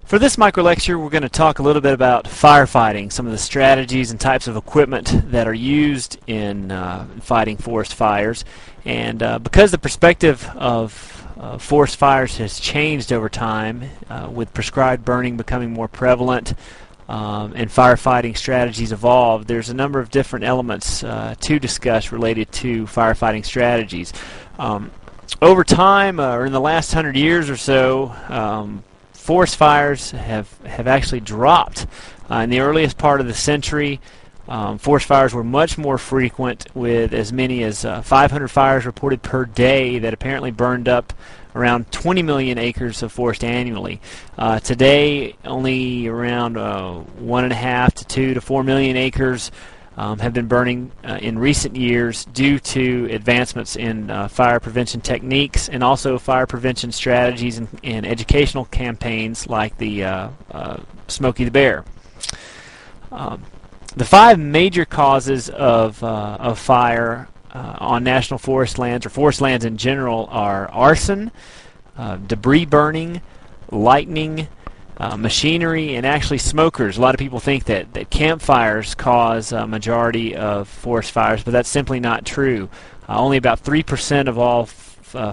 For this micro lecture, we're going to talk a little bit about firefighting, some of the strategies and types of equipment that are used in fighting forest fires. And because the perspective of forest fires has changed over time, with prescribed burning becoming more prevalent and firefighting strategies evolved, there's a number of different elements to discuss related to firefighting strategies. Over time, or in the last 100 years or so, forest fires have actually dropped. In the earliest part of the century, forest fires were much more frequent, with as many as 500 fires reported per day that apparently burned up around 20 million acres of forest annually. Today, only around 1.5 to 2 to 4 million acres have been burning in recent years due to advancements in fire prevention techniques and also fire prevention strategies and educational campaigns like the Smokey the Bear. The 5 major causes of fire on national forest lands or forest lands in general are arson, debris burning, lightning, machinery, and actually smokers. A lot of people think that campfires cause a majority of forest fires, but that's simply not true. Only about 3% of all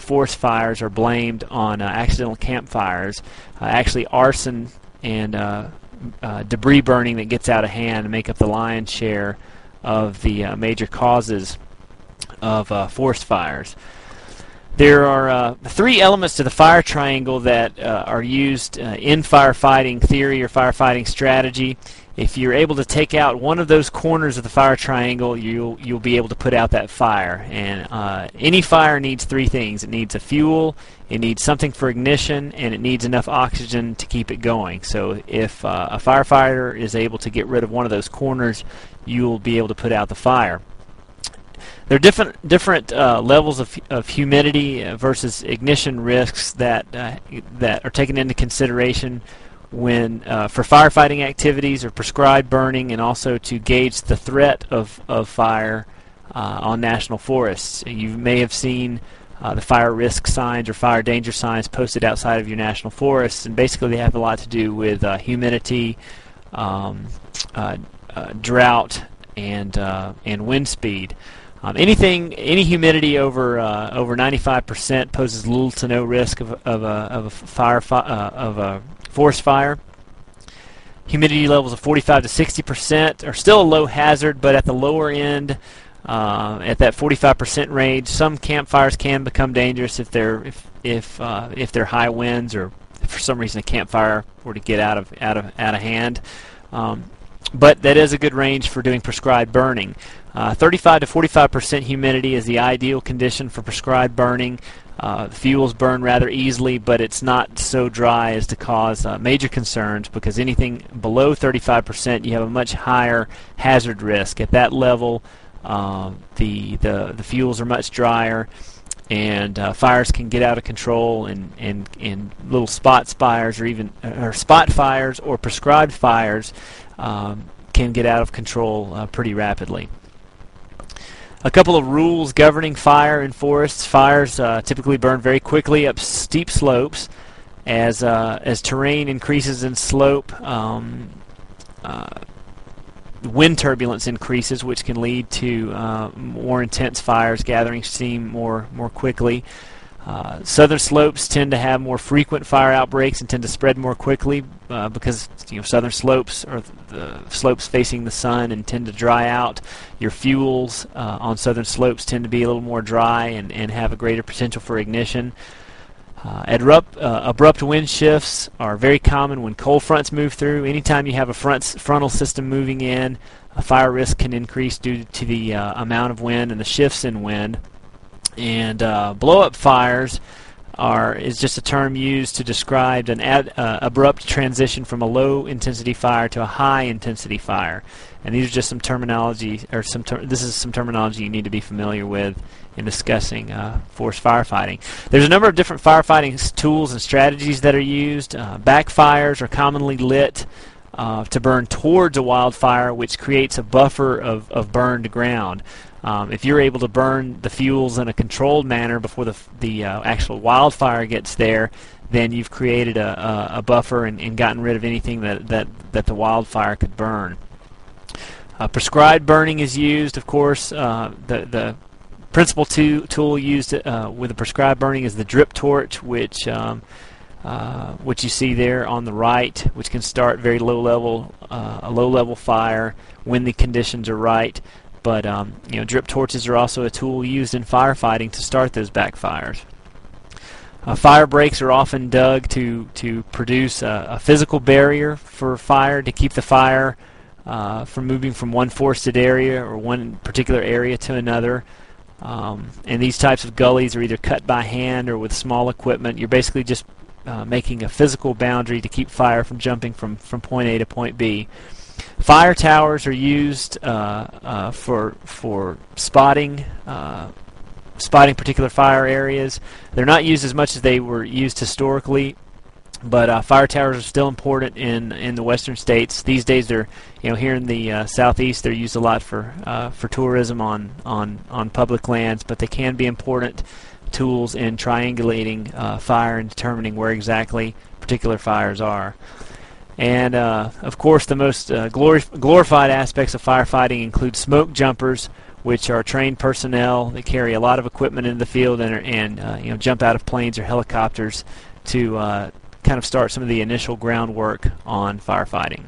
forest fires are blamed on accidental campfires. Actually, arson and debris burning that gets out of hand make up the lion's share of the major causes of forest fires. There are 3 elements to the fire triangle that are used in firefighting theory or firefighting strategy. If you're able to take out one of those corners of the fire triangle, you'll be able to put out that fire. And any fire needs 3 things. It needs a fuel, it needs something for ignition, and it needs enough oxygen to keep it going. So if a firefighter is able to get rid of one of those corners, you'll be able to put out the fire. There are different levels of humidity versus ignition risks that are taken into consideration when for firefighting activities or prescribed burning, and also to gauge the threat of fire on national forests. You may have seen the fire risk signs or fire danger signs posted outside of your national forests, and basically they have a lot to do with humidity, drought, and wind speed. Any humidity over 95% poses little to no risk of a forest fire. Humidity levels of 45 to 60% are still a low hazard, but at the lower end, at that 45% range, some campfires can become dangerous if they're high winds, or if for some reason a campfire were to get out of hand. But that is a good range for doing prescribed burning. 35 to 45% humidity is the ideal condition for prescribed burning. The fuels burn rather easily, but it's not so dry as to cause major concerns, because anything below 35% you have a much higher hazard risk. At that level, the fuels are much drier, and fires can get out of control, and little spot fires or spot fires or prescribed fires can get out of control pretty rapidly. A couple of rules governing fire in forests. Fires typically burn very quickly up steep slopes. As terrain increases in slope, wind turbulence increases, which can lead to more intense fires gathering steam more quickly. Southern slopes tend to have more frequent fire outbreaks and tend to spread more quickly because southern slopes are the slopes facing the sun and tend to dry out. Your fuels on southern slopes tend to be a little more dry and have a greater potential for ignition. Abrupt wind shifts are very common when cold fronts move through. Anytime you have a frontal system moving in, a fire risk can increase due to the amount of wind and the shifts in wind. And blow-up fires is just a term used to describe an abrupt transition from a low-intensity fire to a high-intensity fire. And these are just some terminology, or this is some terminology you need to be familiar with in discussing forest firefighting. There's a number of different firefighting tools and strategies that are used. Backfires are commonly lit to burn towards a wildfire, which creates a buffer of burned ground. If you're able to burn the fuels in a controlled manner before the actual wildfire gets there, then you've created a buffer and gotten rid of anything that the wildfire could burn. Prescribed burning is used, of course. The principal tool used with the prescribed burning is the drip torch, which you see there on the right, which can start very low level, a low level fire when the conditions are right. But drip torches are also a tool used in firefighting to start those backfires. Fire breaks are often dug to produce a physical barrier for fire, to keep the fire from moving from one forested area or one particular area to another. And these types of gullies are either cut by hand or with small equipment. You're basically just making a physical boundary to keep fire from jumping from point A to point B. Fire towers are used for spotting particular fire areas. They're not used as much as they were used historically, but fire towers are still important in the western states. These days, they're here in the southeast. They're used a lot for tourism on public lands, but they can be important tools in triangulating fire and determining where exactly particular fires are. And of course, the most glorified aspects of firefighting include smoke jumpers, which are trained personnel that carry a lot of equipment into the field and jump out of planes or helicopters to kind of start some of the initial groundwork on firefighting.